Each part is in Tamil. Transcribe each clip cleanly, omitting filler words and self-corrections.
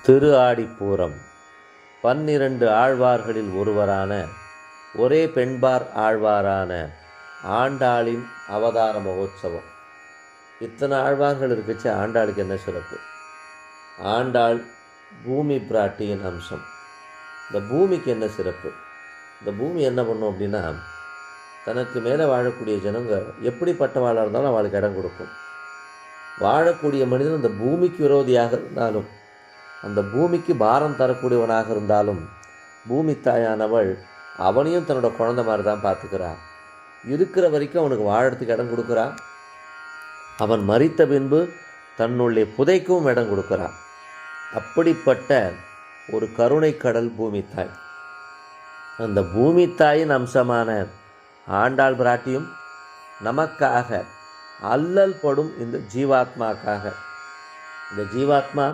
திரு ஆடிப்பூரம் 12 ஆழ்வார்களில் ஒருவரான ஒரே பெண்பார் ஆழ்வாரான ஆண்டாளின் அவதார மகோத்சவம். இத்தனை ஆழ்வார்கள் இருக்குச்சு, ஆண்டாளுக்கு என்ன சிறப்பு? ஆண்டாள் பூமி பிராட்டியின் அம்சம். இந்த பூமிக்கு என்ன சிறப்பு? இந்த பூமி என்ன பண்ணும் அப்படின்னா, தனக்கு மேலே வாழக்கூடிய ஜனங்க எப்படிப்பட்டவாளாக இருந்தாலும் அவளுக்கு இடம் கொடுக்கும். வாழக்கூடிய மனிதன் அந்த பூமிக்கு விரோதியாக இருந்தாலும், அந்த பூமிக்கு பாரம் தரக்கூடியவனாக இருந்தாலும், பூமி தாயானவள் அவனையும் தன்னோட குழந்தை மாதிரி தான் பார்த்துக்கிறாள். இருக்கிற வரைக்கும் அவனுக்கு வாழறதுக்கு இடம் கொடுக்குறான். அவன் மரித்த பின்பு தன்னுள்ளே புதைக்கவும் இடம் கொடுக்குறான். அப்படிப்பட்ட ஒரு கருணை கடல் பூமி தாய். அந்த பூமி தாயின் அம்சமான ஆண்டாள் பிராட்டியும் நமக்காக அல்லல் படும் இந்த ஜீவாத்மாக்காக, இந்த ஜீவாத்மா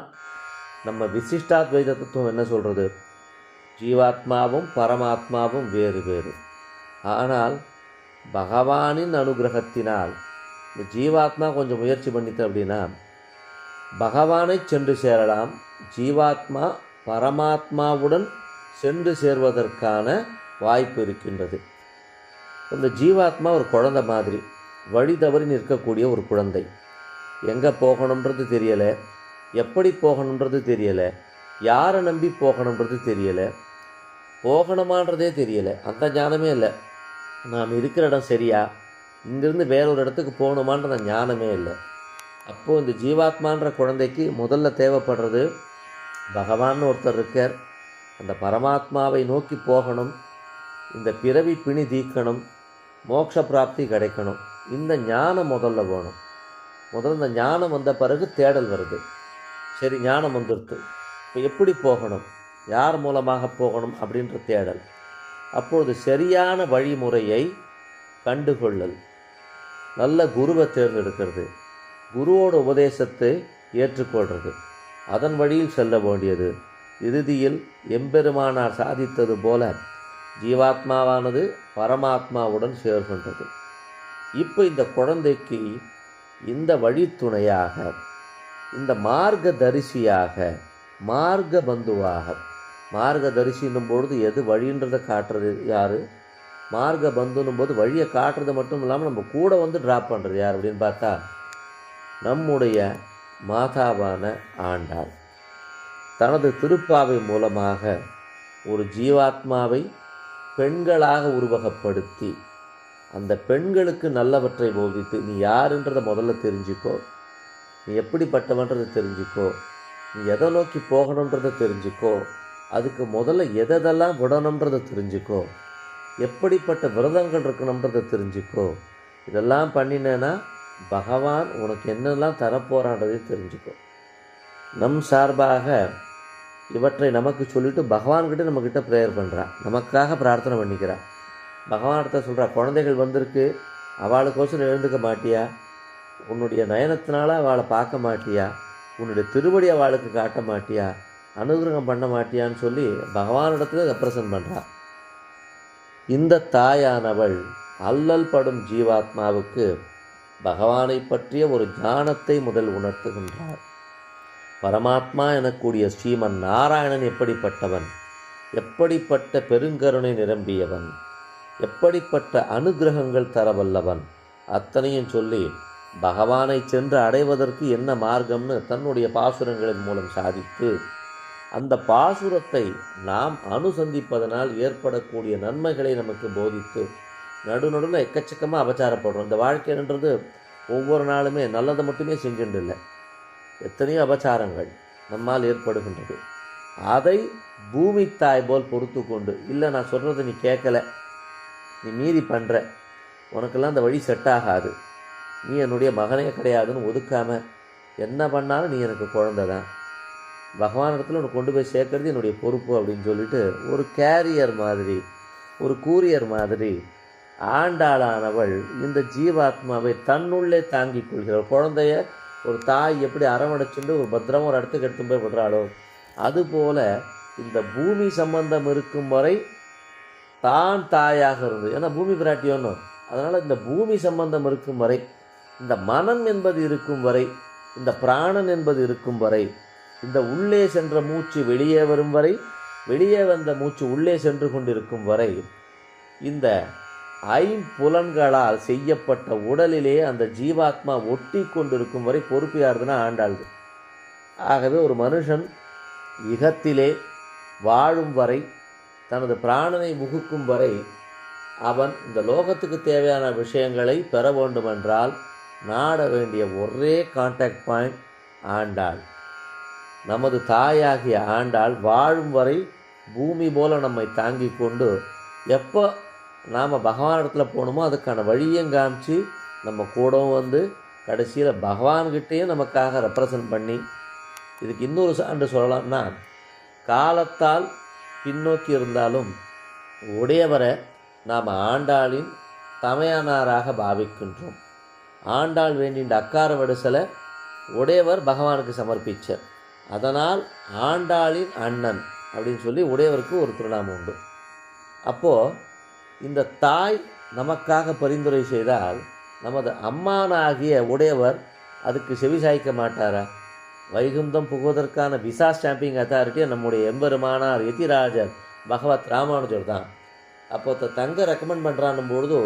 நம்ம விசிஷ்டாத்வைத தத்துவம் என்ன சொல்கிறது? ஜீவாத்மாவும் பரமாத்மாவும் வேறு வேறு. ஆனால் பகவானின் அனுகிரகத்தினால் இந்த ஜீவாத்மா கொஞ்சம் முயற்சி பண்ணிட்டு அப்படின்னா பகவானை சென்று சேரலாம். ஜீவாத்மா பரமாத்மாவுடன் சென்று சேர்வதற்கான வாய்ப்பு இருக்கின்றது. இந்த ஜீவாத்மா ஒரு குழந்தை மாதிரி, வழி தவறி நிற்கக்கூடிய ஒரு குழந்தை. எங்கே போகணுன்றது தெரியலை, எப்படி போகணுன்றது தெரியலை, யாரை நம்பி போகணுன்றது தெரியலை, போகணுமான்றதே தெரியலை, அந்த ஞானமே இல்லை. நாம் இருக்கிற இடம் சரியா, இங்கேருந்து வேறொரு இடத்துக்கு போகணுமான்ற ஞானமே இல்லை. அப்போது இந்த ஜீவாத்மான்ற குழந்தைக்கு முதல்ல தேவைப்படுறது, பகவான் ஒருத்தர் இருக்கார், அந்த பரமாத்மாவை நோக்கி போகணும், இந்த பிறவி பிணி தீக்கணும், மோட்ச பிராப்தி கிடைக்கணும். இந்த ஞானம் முதல்ல வேணும். முதல்ல இந்த ஞானம் வந்த பிறகு தேடல் வருது. சரி, ஞானம் வந்துடுது, இப்போ எப்படி போகணும், யார் மூலமாக போகணும் அப்படின்ற தேடல். அப்பொழுது சரியான வழிமுறையை கண்டுகொள்ளல், நல்ல குருவை தேர்ந்தெடுக்கிறது, குருவோட உபதேசத்தை ஏற்றுக்கொள்வது, அதன் வழியில் செல்ல வேண்டியது. இறுதியில் எம்பெருமானார் சாதித்தது போல ஜீவாத்மாவானது பரமாத்மாவுடன் சேர்கின்றது. இப்போ இந்த குழந்தைக்கு இந்த வழித்துணையாக, இந்த மார்க்க தரிசியாக, மார்க்க பந்துவாக, மார்க்க தரிசின்னும் பொழுது எது வழின்றதை காட்டுறது யார்? மார்க்க பந்துன்னும் போது வழியை காட்டுறது மட்டும் இல்லாமல் நம்ம கூட வந்து ட்ராப் பண்ணுறது யார் அப்படின்னு பார்த்தா நம்முடைய மாதாவான ஆண்டாள். தனது திருப்பாவை மூலமாக ஒரு ஜீவாத்மாவை பெண்களாக உருவகப்படுத்தி அந்த பெண்களுக்கு நல்லவற்றை போதித்து, நீ யாருன்றதை முதல்ல தெரிஞ்சுக்கோ, நீ எப்படிப்பட்டவன்றதை தெரிஞ்சுக்கோ, நீ எதை நோக்கி போகணுன்றதை தெரிஞ்சுக்கோ, அதுக்கு முதல்ல எதெல்லாம் விடணுன்றதை தெரிஞ்சுக்கோ, எப்படிப்பட்ட விரதங்கள் இருக்கணுன்றதை தெரிஞ்சுக்கோ. இதெல்லாம் பண்ணினேன்னா பகவான் உனக்கு என்னெல்லாம் தரப்போறான்றதை தெரிஞ்சுக்கோ. நம் சார்பாக இவற்றை நமக்கு சொல்லிவிட்டு பகவான்கிட்ட நம்மக்கிட்ட ப்ரேயர் பண்ணுறான், நமக்காக பிரார்த்தனை பண்ணிக்கிறான். பகவான்கிட்ட சொல்கிறா, குழந்தைகள் வந்திருக்கு, அவளுக்கோசரம் எழுந்துக்க மாட்டியா, உன்னுடைய நயனத்தினால அவளை பார்க்க மாட்டியா, உன்னுடைய திருவடி அவளுக்கு காட்ட மாட்டியா, அனுகிரகம் பண்ண மாட்டியான்னு சொல்லி பகவானிடத்துல ரெப்ரசன்ட் பண்ணுறா. இந்த தாயானவள் அல்லல் படும் ஜீவாத்மாவுக்கு பகவானை பற்றிய ஒரு ஞானத்தை முதல் உணர்த்துகின்றார். பரமாத்மா எனக்கூடிய ஸ்ரீமன் நாராயணன் எப்படிப்பட்டவன், எப்படிப்பட்ட பெருங்கருணை நிரம்பியவன், எப்படிப்பட்ட அனுகிரகங்கள் தரவல்லவன், அத்தனையும் சொல்லி பகவானை சென்று அடைவதற்கு என்ன மார்க்கம்னு தன்னுடைய பாசுரங்களின் மூலம் சாதித்து, அந்த பாசுரத்தை நாம் அனுசந்திப்பதனால் ஏற்படக்கூடிய நன்மைகளை நமக்கு போதித்து, நடுநடுவில் எக்கச்சக்கமாக அபச்சாரப்படுறோம். இந்த வாழ்க்கைன்றது ஒவ்வொரு நாளுமே நல்லதை மட்டுமே செஞ்சுட்டு இல்லை, எத்தனையோ அபச்சாரங்கள் நம்மால் ஏற்படுகின்றது. அதை பூமி தாய் போல் பொறுத்து கொண்டு, இல்லை நான் சொல்கிறத நீ கேட்கலை, நீ மீறி பண்ணுற, உனக்கெல்லாம் அந்த வழி செட் ஆகாது, நீ என்னுடைய மகனே கிடையாதுன்னு ஒதுக்காமல், என்ன பண்ணாலும் நீ எனக்கு குழந்தை தான், பகவானிடத்தில் உனக்கு கொண்டு போய் சேர்க்கறது என்னுடைய பொறுப்பு அப்படின்னு சொல்லிட்டு ஒரு கேரியர் மாதிரி, ஒரு கூரியர் மாதிரி ஆண்டாளானவள் இந்த ஜீவாத்மாவை தன்னுள்ளே தாங்கிக் கொள்கிறாள். குழந்தைய ஒரு தாய் எப்படி அரவணைச்சுட்டு ஒரு பத்திரமா ஒரு இடத்துக்கு எடுத்து போய் விடுறாளோ, அதுபோல இந்த பூமி சம்பந்தம் இருக்கும் வரை தான் தாயாக இருந்தது. ஏன்னா பூமி பிராட்டியோன்னு, அதனால் இந்த பூமி சம்பந்தம் இருக்கும் வரை, இந்த மனம் என்பது இருக்கும் வரை, இந்த பிராணன் என்பது இருக்கும் வரை இந்த உள்ளே சென்ற மூச்சு வெளியே வரும் வரை, வெளியே வந்த மூச்சு உள்ளே சென்று கொண்டிருக்கும் வரை இந்த ஐம்புலன்களால் செய்யப்பட்ட உடலிலே அந்த ஜீவாத்மா ஒட்டி கொண்டிருக்கும் வரை பொறுப்பு யாருதுன்னா ஆண்டாளுது. ஆகவே ஒரு மனுஷன் இகத்திலே வாழும் வரை, தனது பிராணனை முகுக்கும் வரை அவன் இந்த லோகத்துக்கு தேவையான விஷயங்களை பெற வேண்டுமென்றால் நாட வேண்டிய ஒரே கான்டாக்ட் பாயிண்ட் ஆண்டாள். நமது தாயாகிய ஆண்டாள் வாழும் வரை பூமி போல நம்மை தாங்கி கொண்டு எப்போ நாம் பகவானிடத்தில் போகணுமோ அதுக்கான வழியும் காமிச்சு நம்ம கூடவும் வந்து கடைசியில் பகவான்கிட்டையும் நமக்காக ரெப்ரசன்ட் பண்ணி, இதுக்கு இன்னொரு சான்று சொல்லலாம்னா, காலத்தால் பின்னோக்கி இருந்தாலும் உடையவரை நாம் ஆண்டாளின் தமையனாராக பாவிக்கின்றோம். ஆண்டாள் வேண்டிய அக்கார வடிசலை உடையவர் பகவானுக்கு சமர்ப்பிச்சார். அதனால் ஆண்டாளின் அண்ணன் அப்படின்னு சொல்லி உடையவருக்கு ஒரு திருநாமம் உண்டு. அப்போது இந்த தாய் நமக்காக பரிந்துரை செய்தால் நமது அம்மானாகிய உடையவர் அதுக்கு செவிசாய்க்க மாட்டாரா? வைகுந்தம் புகுவதற்கான விசா ஸ்டாம்பிங் அத்தாரிட்டியை நம்முடைய எம்பெருமானார் யதிராஜர் பகவத் ராமானுஜர் தான். அப்போ தங்க ரெக்கமெண்ட் பண்ணுறான்னும் பொழுது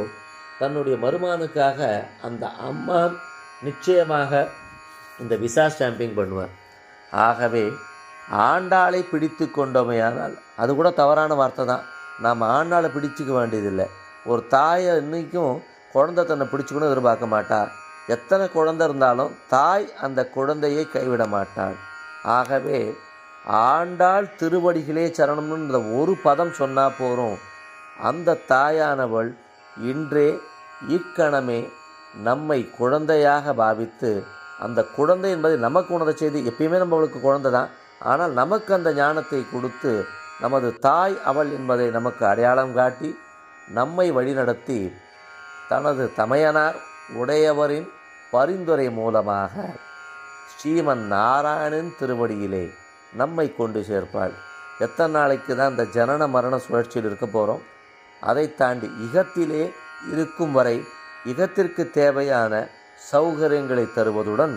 தன்னுடைய மருமானுக்காக அந்த அம்மா நிச்சயமாக இந்த விசா ஸ்டாம்பிங் பண்ணுவார். ஆகவே ஆண்டாளை பிடித்து கொண்டோமையானால், அது கூட தவறான வார்த்தை தான், நாம் ஆண்டாளை பிடிச்சிக்க வேண்டியதில்லை. ஒரு தாயை இன்றைக்கும் குழந்தை தன்னை பிடிச்சிக்கணும் எதிர்பார்க்க மாட்டா. எத்தனை குழந்தை இருந்தாலும் தாய் அந்த குழந்தையை கைவிட மாட்டாள். ஆகவே ஆண்டாள் திருவடிகளே சரணம்னு இந்த ஒரு பதம் சொன்னால் போகிறோம். அந்த தாயானவள் இன்றே இக்கணமே நம்மை குழந்தையாக பாவித்து, அந்த குழந்தை என்பதை நமக்கு உணர்ந்த செய்தி. எப்பயுமே நம்மளுக்கு குழந்தை தான், ஆனால் நமக்கு அந்த ஞானத்தை கொடுத்து நமது தாய் அவள் என்பதை நமக்கு அடையாளம் காட்டி நம்மை வழிநடத்தி தனது தமையனார் உடையவரின் பரிந்துரை மூலமாக ஸ்ரீமன் நாராயணன் திருவடியிலே நம்மை கொண்டு சேர்ப்பாள். எத்தனை நாளைக்கு தான் இந்த ஜனன மரண சுழற்சியில் இருக்க போகிறோம்? அதை தாண்டி இகத்திலே இருக்கும் வரை இகத்திற்கு தேவையான சௌகரியங்களை தருவதுடன்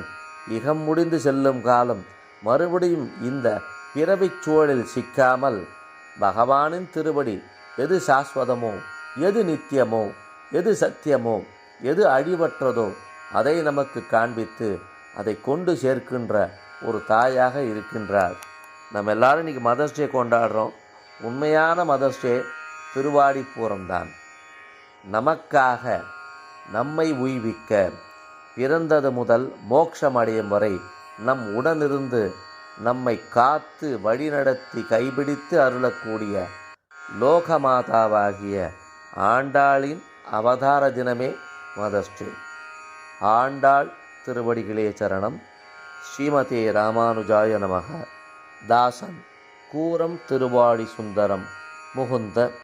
இகம் முடிந்து செல்லும் காலம் மறுபடியும் இந்த பிறவிச் சூழலில் சிக்காமல் பகவானின் திருவடி எது சாஸ்வதமோ, எது நித்தியமோ, எது சத்தியமோ, எது அழிவற்றதோ அதை நமக்கு காண்பித்து அதை கொண்டு சேர்க்கின்ற ஒரு தாயாக இருக்கின்றார். நம்ம எல்லாரும் இன்றைக்கி மதர்ஸ் டே கொண்டாடுறோம். உண்மையான மதர்ஸ் டே திருவாடிப்பூரம்தான். நமக்காக நம்மை உய்விக்க பிறந்தது முதல் மோட்சம் அடையும் வரை நம் உடனிருந்து நம்மை காத்து வழிநடத்தி கைபிடித்து அருளக்கூடிய லோகமாதாவாகிய ஆண்டாளின் அவதார தினமே மதர்ஸ் டே. ஆண்டாள் திருவடிகளே சரணம். ஸ்ரீமதே ராமானுஜாய நமக. தாசன் கூரம் திருவாடி சுந்தரம் முகுந்த